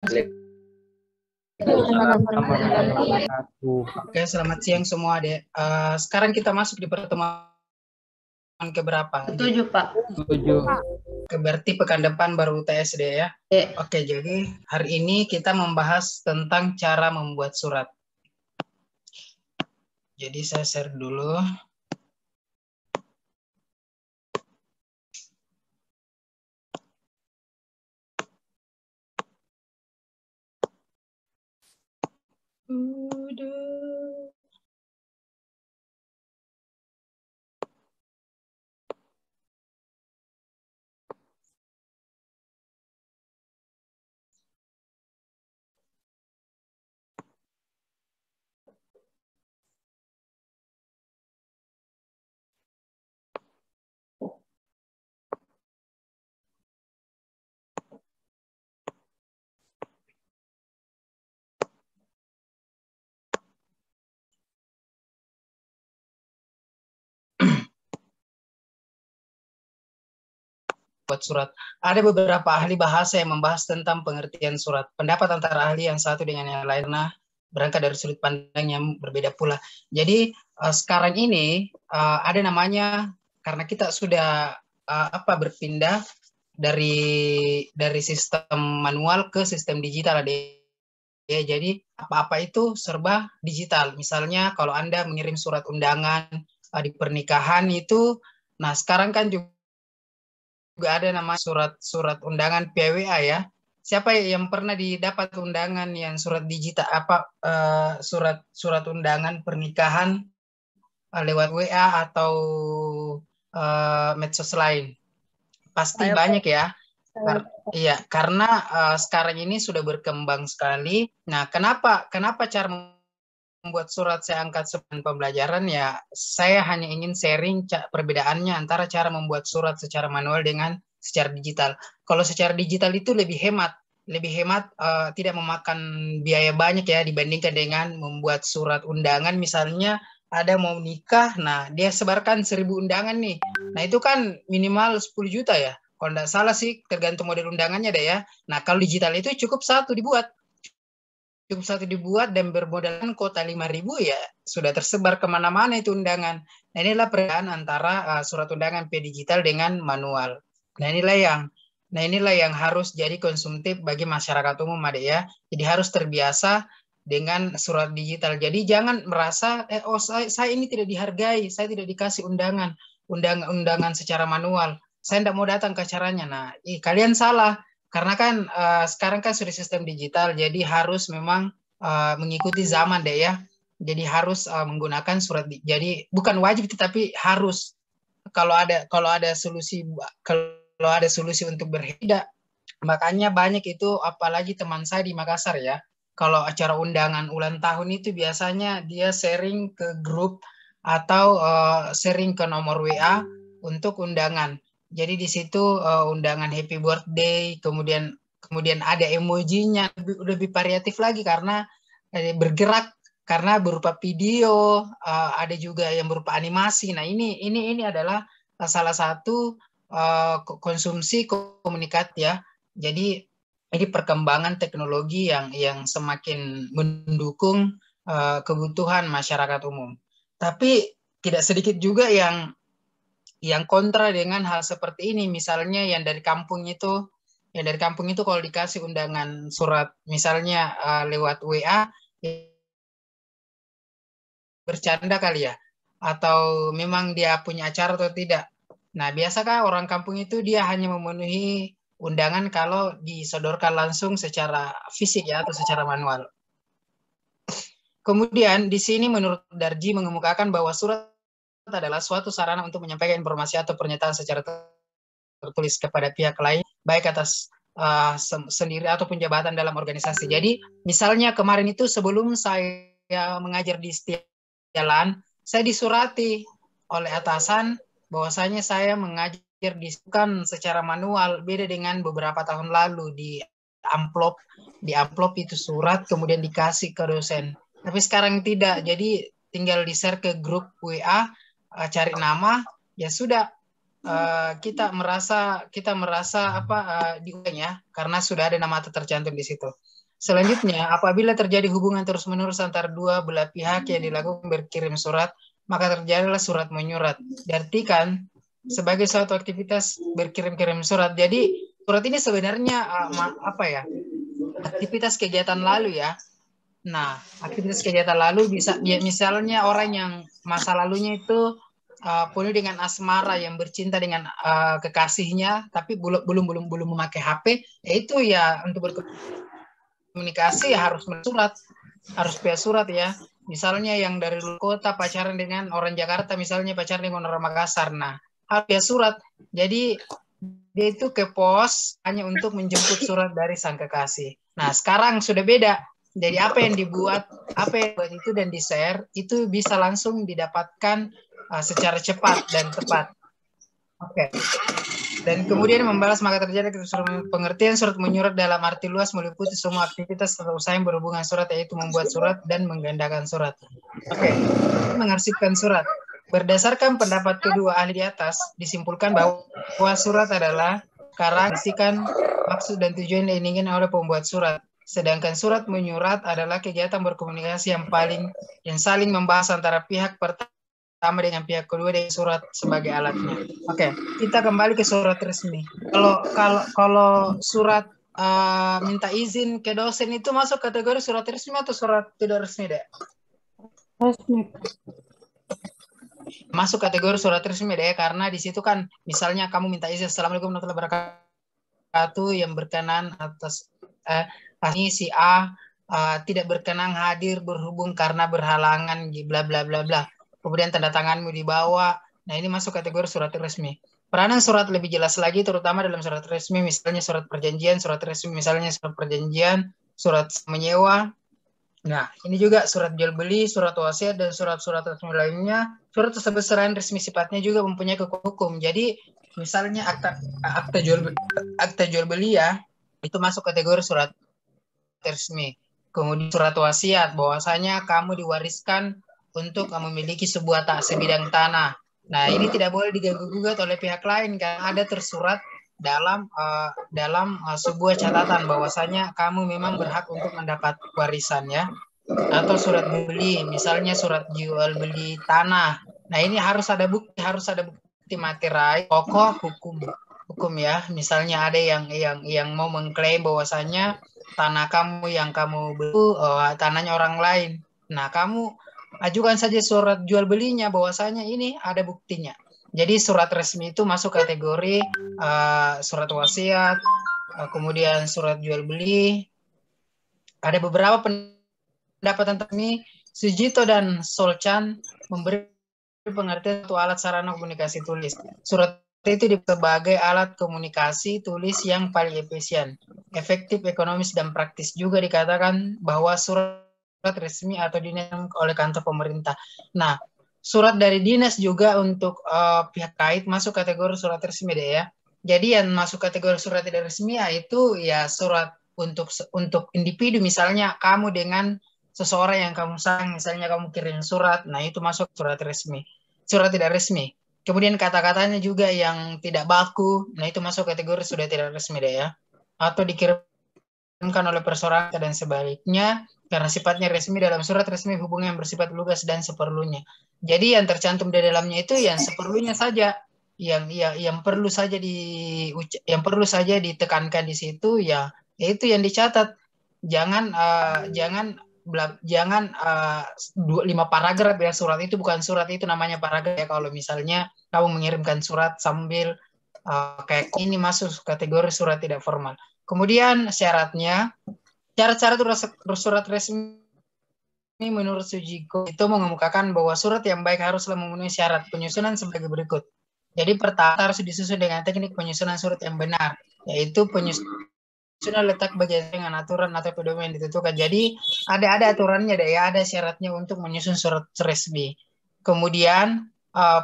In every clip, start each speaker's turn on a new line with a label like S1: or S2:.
S1: Oke, selamat siang semua, Dek. Sekarang kita masuk di pertemuan keberapa?
S2: 7, Pak.
S3: 7.
S1: Berarti pekan depan baru TSD ya? Oke, jadi hari ini kita membahas tentang cara membuat surat. Jadi saya share dulu. Buat surat. Ada beberapa ahli bahasa yang membahas tentang pengertian surat. Pendapat antara ahli yang satu dengan yang lain berangkat dari sudut pandang yang berbeda pula. Jadi sekarang ini ada namanya, karena kita sudah berpindah dari sistem manual ke sistem digital, ya. Jadi apa-apa itu serba digital. Misalnya kalau Anda mengirim surat undangan di pernikahan itu, nah sekarang kan juga ada nama surat undangan PWA ya. Siapa yang pernah didapat undangan yang surat digital surat undangan pernikahan lewat WA atau medsos lain? Pasti banyak ya. Iya, karena sekarang ini sudah berkembang sekali. Nah, kenapa cara membuat surat saya angkat sebagai pembelajaran ya, saya hanya ingin sharing perbedaannya antara cara membuat surat secara manual dengan secara digital. Kalau secara digital itu lebih hemat, tidak memakan biaya banyak ya dibandingkan dengan membuat surat undangan. Misalnya ada mau nikah, nah dia sebarkan 1.000 undangan nih. Nah itu kan minimal 10 juta ya. Kalau tidak salah sih, tergantung model undangannya deh ya. Nah kalau digital itu cukup satu dibuat dan bermodalkan kuota 5.000 ya sudah tersebar kemana-mana itu undangan. Nah inilah perbedaan antara surat undangan via digital dengan manual. Nah inilah yang harus jadi konsumtif bagi masyarakat umum, Adek ya. Jadi harus terbiasa dengan surat digital. Jadi jangan merasa saya ini tidak dihargai, saya tidak dikasih undangan secara manual. Saya tidak mau datang ke acaranya. Nah, kalian salah. Karena kan sekarang kan sudah sistem digital, jadi harus memang mengikuti zaman deh ya. Jadi harus menggunakan surat. Jadi bukan wajib, tetapi harus. Kalau ada solusi untuk berbeda, makanya banyak itu, apalagi teman saya di Makassar ya. Kalau acara undangan ulang tahun itu biasanya dia sharing ke grup atau sharing ke nomor WA untuk undangan. Jadi di situ undangan happy birthday, kemudian ada emojinya lebih variatif lagi karena bergerak, karena berupa video, ada juga yang berupa animasi. Nah ini adalah salah satu konsumsi komunikat ya. Jadi ini perkembangan teknologi yang semakin mendukung kebutuhan masyarakat umum. Tapi tidak sedikit juga yang kontra dengan hal seperti ini. Misalnya yang dari kampung itu kalau dikasih undangan surat misalnya lewat WA, bercanda kali ya, atau memang dia punya acara atau tidak. Nah, biasakah orang kampung itu dia hanya memenuhi undangan kalau disodorkan langsung secara fisik ya atau secara manual. Kemudian di sini menurut Darji mengemukakan bahwa surat adalah suatu sarana untuk menyampaikan informasi atau pernyataan secara tertulis kepada pihak lain, baik atas sendiri ataupun jabatan dalam organisasi. Jadi misalnya kemarin itu sebelum saya mengajar di setiap jalan, saya disurati oleh atasan bahwasanya saya mengajar bukan secara manual, beda dengan beberapa tahun lalu di amplop itu surat kemudian dikasih ke dosen. Tapi sekarang tidak, jadi tinggal di-share ke grup WA, cari nama, ya sudah. kita merasa diulang ya, karena sudah ada nama tercantum di situ. Selanjutnya, apabila terjadi hubungan terus-menerus antara dua belah pihak yang dilakukan berkirim surat, maka terjadilah surat menyurat. Diartikan sebagai suatu aktivitas berkirim-kirim surat. Jadi surat ini sebenarnya aktivitas kegiatan lalu ya. Nah, aktivitas kegiatan lalu bisa misalnya orang yang masa lalunya itu penuh dengan asmara, yang bercinta dengan kekasihnya, tapi belum memakai HP, itu ya untuk berkomunikasi ya harus bersurat, harus via surat ya. Misalnya yang dari luar kota pacaran dengan orang Jakarta, misalnya pacaran dengan orang Makassar, nah harus via surat. Jadi dia itu ke pos hanya untuk menjemput surat dari sang kekasih. Nah sekarang sudah beda. Jadi apa yang dibuat itu dan di-share itu bisa langsung didapatkan secara cepat dan tepat. Oke. Dan kemudian membalas maka terjadi pengertian surat menyurat dalam arti luas meliputi semua aktivitas atau usaha yang berhubungan surat, yaitu membuat surat dan menggandakan surat. Oke. Mengarsipkan surat. Berdasarkan pendapat kedua ahli di atas, disimpulkan bahwa surat adalah karangan maksud dan tujuan yang diinginkan oleh pembuat surat. Sedangkan surat menyurat adalah kegiatan berkomunikasi yang saling membahas antara pihak pertama dengan pihak kedua dengan surat sebagai alatnya. Oke, kita kembali ke surat resmi. Kalau surat minta izin ke dosen itu masuk kategori surat resmi atau surat tidak resmi, Dek?
S2: Resmi.
S1: Masuk kategori surat resmi deh, karena di situ kan misalnya kamu minta izin, Assalamualaikum warahmatullahi wabarakatuh, yang berkenan atas ini si A tidak berkenan hadir berhubung karena berhalangan bla bla bla bla. Kemudian tanda tanganmu dibawa. Nah, ini masuk kategori surat resmi. Peranan surat lebih jelas lagi terutama dalam surat resmi, misalnya surat perjanjian, surat resmi misalnya surat perjanjian, surat menyewa. Nah, ini juga surat jual beli, surat wasiat, dan surat-surat resmi lainnya. Surat tersebut selain resmi sifatnya juga mempunyai kekuatan hukum. Jadi, misalnya akta jual beli ya, itu masuk kategori surat resmi. Kemudian surat wasiat, bahwasanya kamu diwariskan untuk memiliki sebuah sebidang tanah. Nah, ini tidak boleh diganggu-gugat oleh pihak lain karena ada tersurat dalam sebuah catatan bahwasanya kamu memang berhak untuk mendapat warisan ya. Atau surat beli, misalnya surat jual beli tanah. Nah, ini harus ada bukti materai pokok hukum ya. Misalnya ada yang mau mengklaim bahwasanya tanah kamu yang kamu beli tanahnya orang lain. Nah, kamu ajukan saja surat jual belinya bahwasanya ini ada buktinya. Jadi surat resmi itu masuk kategori surat wasiat, kemudian surat jual beli. Ada beberapa pendapat tentang ini. Sujito dan Solchan memberi pengertian satu alat sarana komunikasi tulis. Surat itu sebagai alat komunikasi tulis yang paling efisien, efektif, ekonomis, dan praktis. Juga dikatakan bahwa surat resmi atau dinas oleh kantor pemerintah. Nah, surat dari dinas juga untuk pihak kait masuk kategori surat resmi deh ya. Jadi yang masuk kategori surat tidak resmi itu ya surat untuk individu, misalnya kamu dengan seseorang yang kamu sayang, misalnya kamu kirim surat, nah itu masuk surat resmi. Surat tidak resmi. Kemudian kata-katanya juga yang tidak baku, nah itu masuk kategori sudah tidak resmi deh ya. Atau dikirimkan oleh perseorangan dan sebaliknya, karena sifatnya resmi dalam surat resmi hubungan yang bersifat lugas dan seperlunya. Jadi yang tercantum di dalamnya itu yang seperlunya saja, yang perlu saja ditekankan di situ ya, itu yang dicatat. Jangan 5 paragraf ya, surat itu bukan surat, itu namanya paragraf ya. Kalau misalnya kamu mengirimkan surat sambil kayak ini masuk kategori surat tidak formal. Kemudian syaratnya, syarat-syarat surat resmi menurut Sujiko itu mengemukakan bahwa surat yang baik haruslah memenuhi syarat penyusunan sebagai berikut. Jadi pertama harus disusun dengan teknik penyusunan surat yang benar, yaitu penyusunan letak bagian dengan aturan atau pedoman yang ditentukan. Jadi ada aturannya deh ya, ada syaratnya untuk menyusun surat resmi. Kemudian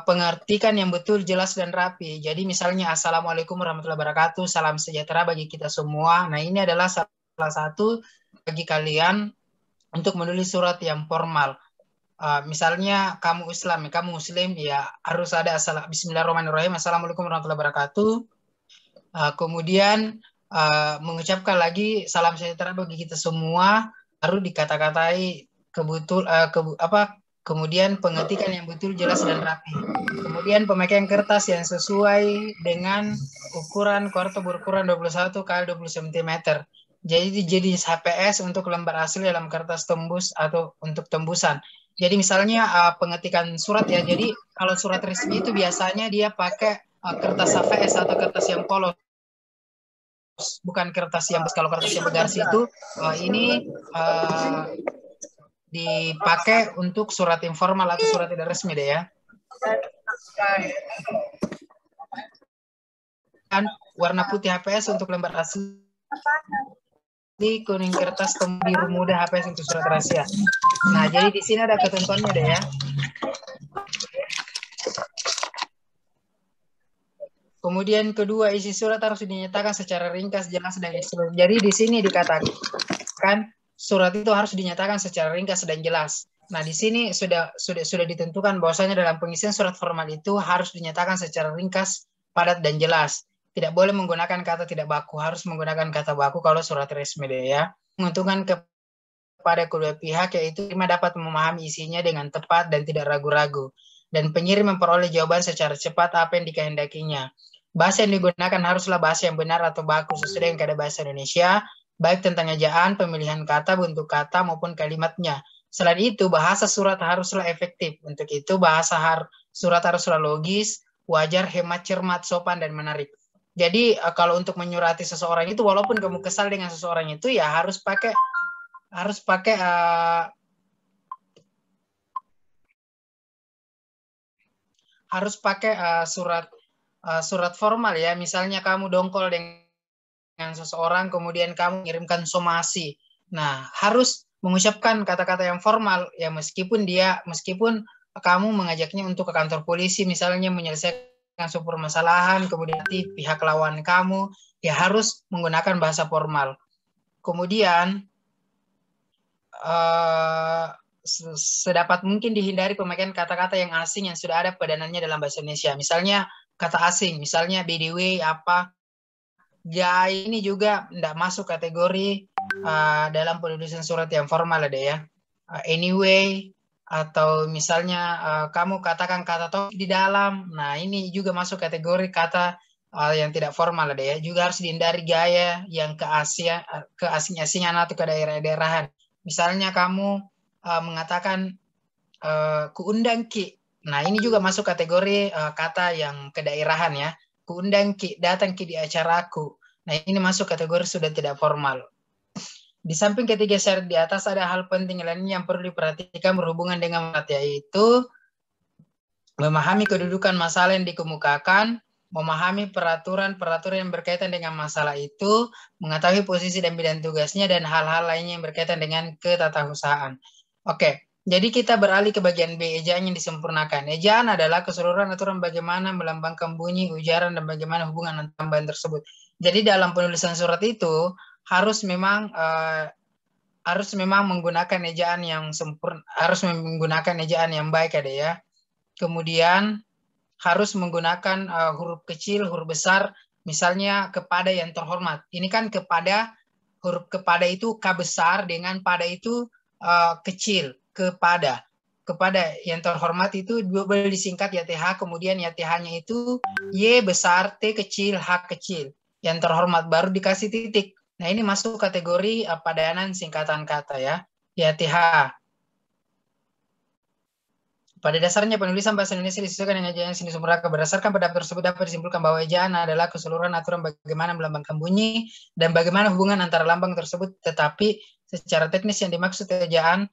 S1: pengertikan yang betul, jelas, dan rapi. Jadi misalnya Assalamualaikum warahmatullahi wabarakatuh, salam sejahtera bagi kita semua. Nah, ini adalah salah satu bagi kalian untuk menulis surat yang formal. misalnya kamu Islam, kamu Muslim, ya harus ada Bismillahirrahmanirrahim, Assalamualaikum warahmatullahi wabarakatuh. Kemudian mengucapkan lagi salam sejahtera bagi kita semua, baru dikata-katai kemudian pengetikan yang betul, jelas dan rapi. Kemudian pemakaian kertas yang sesuai dengan ukuran kartu berukuran 21 kali 20 cm. Jadi HPS untuk lembar asli dalam kertas tembus atau untuk tembusan. Jadi misalnya pengetikan surat ya. Jadi kalau surat resmi itu biasanya dia pakai kertas HVS atau kertas yang polos, bukan kertas yang kalau kertas yang bergaris itu ini dipakai untuk surat informal atau surat tidak resmi deh ya. Dan warna putih HPS untuk lembar asli, kuning kertas biru muda HPS untuk surat rahasia. Nah, jadi di sini ada ketentuannya deh ya. Kemudian kedua, isi surat harus dinyatakan secara ringkas, jelas, dan eksklusif. Jadi di sini dikatakan surat itu harus dinyatakan secara ringkas dan jelas. Nah, di sini sudah ditentukan bahwasanya dalam pengisian surat formal itu harus dinyatakan secara ringkas, padat, dan jelas. Tidak boleh menggunakan kata tidak baku, harus menggunakan kata baku kalau surat resmi deh ya. Menguntungkan kepada kedua pihak, yaitu terima dapat memahami isinya dengan tepat dan tidak ragu-ragu. Dan pengirim memperoleh jawaban secara cepat apa yang dikehendakinya. Bahasa yang digunakan haruslah bahasa yang benar atau baku sesuai dengan kaidah bahasa Indonesia, baik tentang ejaan, pemilihan kata, bentuk kata, maupun kalimatnya. Selain itu, bahasa surat haruslah efektif. Untuk itu, surat haruslah logis, wajar, hemat, cermat, sopan, dan menarik. Jadi, kalau untuk menyurati seseorang itu, walaupun kamu kesal dengan seseorang itu, ya harus pakai surat formal ya. Misalnya kamu dongkol dengan seseorang, kemudian kamu mengirimkan somasi. Nah, harus mengucapkan kata-kata yang formal ya, meskipun kamu mengajaknya untuk ke kantor polisi, misalnya menyelesaikan suatu permasalahan, kemudian pihak lawan kamu, ya harus menggunakan bahasa formal. Kemudian sedapat mungkin dihindari pemakaian kata-kata yang asing yang sudah ada padanannya dalam bahasa Indonesia. Misalnya kata asing, misalnya BDW apa. Ya, ini juga tidak masuk kategori dalam penulisan surat yang formal ada ya. Anyway, atau misalnya kamu katakan kata topik di dalam. Nah, ini juga masuk kategori kata yang tidak formal ada ya. Juga harus dihindari gaya yang keasing-asingan atau ke daerah-daerahan. Misalnya kamu mengatakan kuundang Ki. Nah, ini juga masuk kategori kata yang kedaerahan ya. Kuundang Ki, datang Ki di acaraku. Nah, ini masuk kategori sudah tidak formal. Di samping ketiga syarat di atas, ada hal penting lainnya yang perlu diperhatikan berhubungan dengan materi, yaitu memahami kedudukan masalah yang dikemukakan, memahami peraturan yang berkaitan dengan masalah itu, mengetahui posisi dan bidang tugasnya, dan hal-hal lainnya yang berkaitan dengan ketatausahaan. Oke. Jadi kita beralih ke bagian B, ejaan yang disempurnakan. Ejaan adalah keseluruhan aturan bagaimana melambangkan bunyi, ujaran, dan bagaimana hubungan tambahan tersebut. Jadi dalam penulisan surat itu harus memang menggunakan ejaan yang sempurna, harus menggunakan ejaan yang baik ada ya. Kemudian harus menggunakan huruf kecil, huruf besar, misalnya kepada yang terhormat. Ini kan kepada, huruf kepada itu K besar, dengan pada itu kecil. Kepada yang terhormat itu boleh disingkat ya TH, kemudian ya TH-nya itu Y besar, T kecil, H kecil. Yang terhormat baru dikasih titik. Nah, ini masuk kategori padanan singkatan kata ya. Ya TH. Pada dasarnya penulisan bahasa Indonesia disesuaikan dengan ejaan yang disempurnakan. Berdasarkan pendapat tersebut dapat disimpulkan bahwa ejaan adalah keseluruhan aturan bagaimana melambangkan bunyi dan bagaimana hubungan antara lambang tersebut. Tetapi secara teknis yang dimaksud ejaan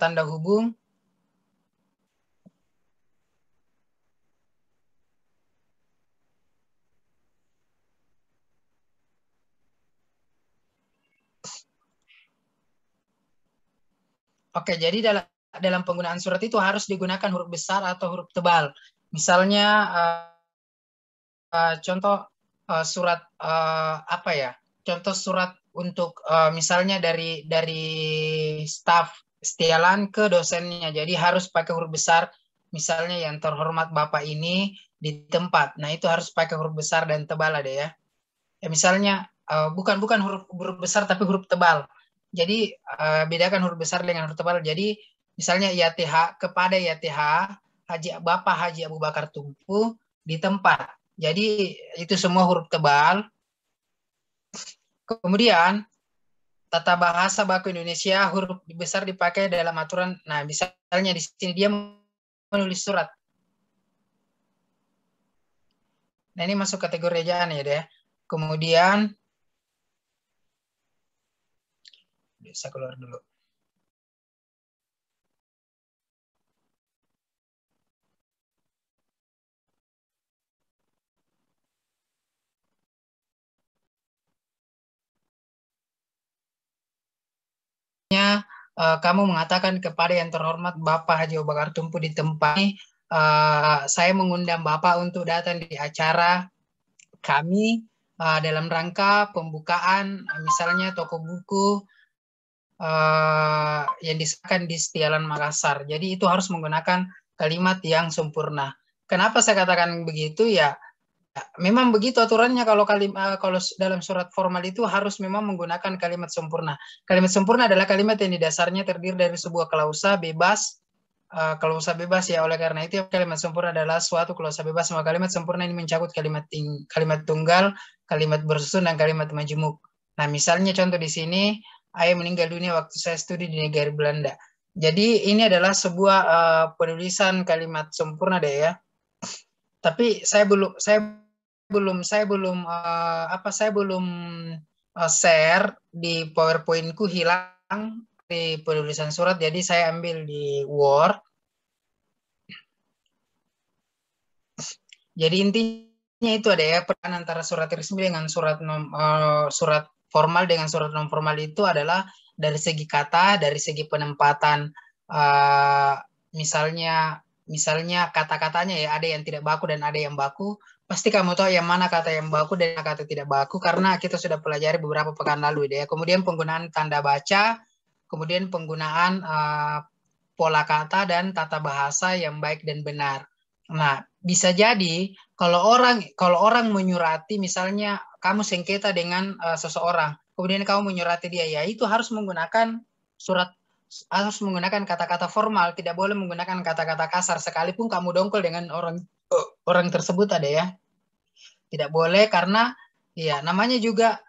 S1: tanda hubung Oke, jadi dalam penggunaan surat itu harus digunakan huruf besar atau huruf tebal. Misalnya contoh surat apa ya? Contoh surat untuk misalnya dari staf Setialan ke dosennya. Jadi harus pakai huruf besar. Misalnya yang terhormat Bapak ini di tempat. Nah, itu harus pakai huruf besar dan tebal ada ya. Ya misalnya bukan huruf besar tapi huruf tebal. Jadi bedakan huruf besar dengan huruf tebal. Jadi misalnya YTH kepada YTH Bapak Haji Abu Bakar Tumpu di tempat. Jadi itu semua huruf tebal. Kemudian tata bahasa baku Indonesia huruf besar dipakai dalam aturan. Nah, misalnya di sini dia menulis surat. Nah, ini masuk kategori ejaan ya deh. Kemudian saya keluar dulu. Kamu mengatakan kepada yang terhormat Bapak Haji Abu Bakar Tumpu di tempat ini, saya mengundang Bapak untuk datang di acara kami dalam rangka pembukaan misalnya toko buku yang disahkan di Setialan Makassar. Jadi itu harus menggunakan kalimat yang sempurna. Kenapa saya katakan begitu ya? Memang begitu aturannya kalau dalam surat formal itu harus memang menggunakan kalimat sempurna. Kalimat sempurna adalah kalimat yang di dasarnya terdiri dari sebuah klausa bebas. Klausa bebas ya, oleh karena itu kalimat sempurna adalah suatu klausa bebas. Maka kalimat sempurna ini mencakup kalimat tunggal, kalimat bersusun dan kalimat majemuk. Nah, misalnya contoh di sini, ayah meninggal dunia waktu saya studi di negara Belanda. Jadi ini adalah sebuah penulisan kalimat sempurna deh ya. Tapi saya belum share di PowerPoint-ku, hilang di penulisan surat, jadi saya ambil di Word. Jadi intinya itu ada ya, perbedaan antara surat resmi dengan surat formal dengan surat non formal itu adalah dari segi kata, dari segi penempatan, misalnya kata-katanya ya, ada yang tidak baku dan ada yang baku. Pasti kamu tahu yang mana kata yang baku dan kata tidak baku karena kita sudah pelajari beberapa pekan lalu ya. Kemudian penggunaan tanda baca, kemudian penggunaan pola kata dan tata bahasa yang baik dan benar. Nah, bisa jadi kalau orang menyurati, misalnya kamu sengketa dengan seseorang, kemudian kamu menyurati dia, ya itu harus menggunakan kata-kata formal, tidak boleh menggunakan kata-kata kasar sekalipun kamu dongkol dengan orang tersebut ada ya. Tidak boleh karena ya namanya juga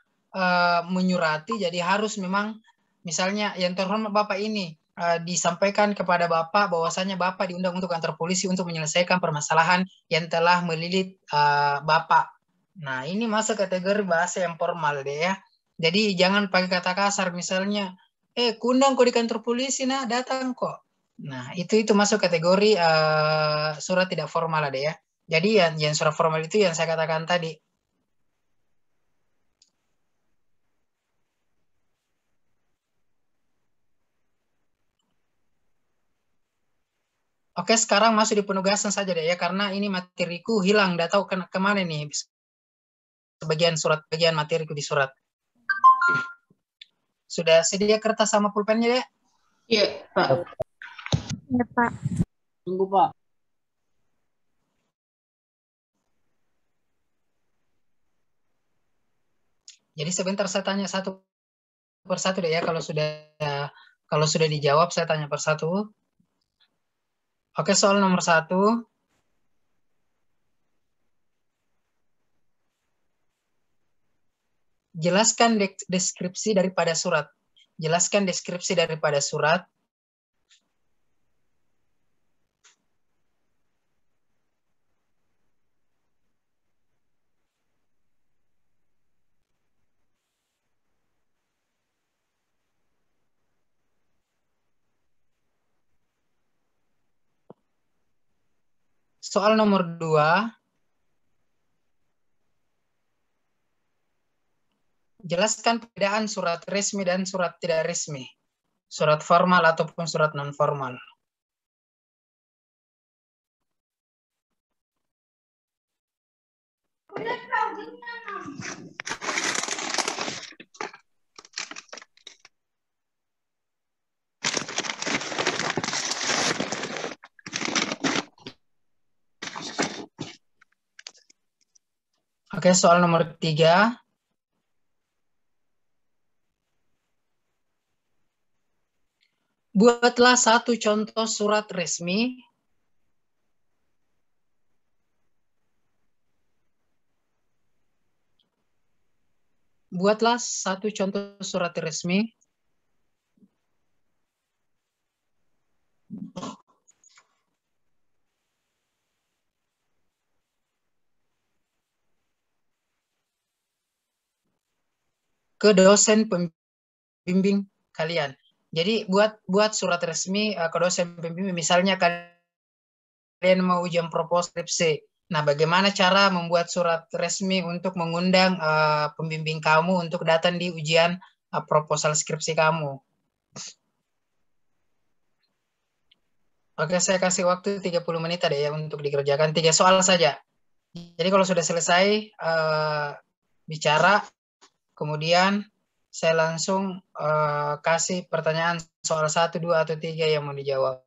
S1: menyurati, jadi harus memang misalnya yang terhormat Bapak ini disampaikan kepada Bapak bahwasanya Bapak diundang untuk kantor polisi untuk menyelesaikan permasalahan yang telah melilit Bapak. Nah, ini masuk kategori bahasa yang formal deh ya. Jadi jangan pakai kata kasar, misalnya kundang kok di kantor polisi, nah datang kok. Nah, itu masuk kategori surat tidak formal ada ya. Jadi yang surat formal itu yang saya katakan tadi. Oke, sekarang masuk di penugasan saja deh ya, karena ini materiku hilang, nggak tahu kemana nih bagian materiku di surat. Sudah sedia kertas sama pulpennya ya?
S3: Iya, Pak.
S2: Ya, Pak.
S3: Tunggu, Pak.
S1: Jadi sebentar saya tanya satu persatu deh ya, kalau sudah dijawab saya tanya persatu. Oke, soal nomor 1. Jelaskan deskripsi daripada surat. Jelaskan deskripsi daripada surat. Soal nomor 2. Jelaskan perbedaan surat resmi dan surat tidak resmi. Surat formal ataupun surat non formal. Oke, soal nomor 3. Buatlah satu contoh surat resmi ke dosen pembimbing kalian. Jadi buat surat resmi ke dosen pembimbing, misalnya kalian mau ujian proposal skripsi. Nah, bagaimana cara membuat surat resmi untuk mengundang pembimbing kamu untuk datang di ujian proposal skripsi kamu? Oke, saya kasih waktu 30 menit ada ya untuk dikerjakan 3 soal saja. Jadi kalau sudah selesai bicara, kemudian saya langsung kasih pertanyaan soal 1, 2, atau 3 yang mau dijawab.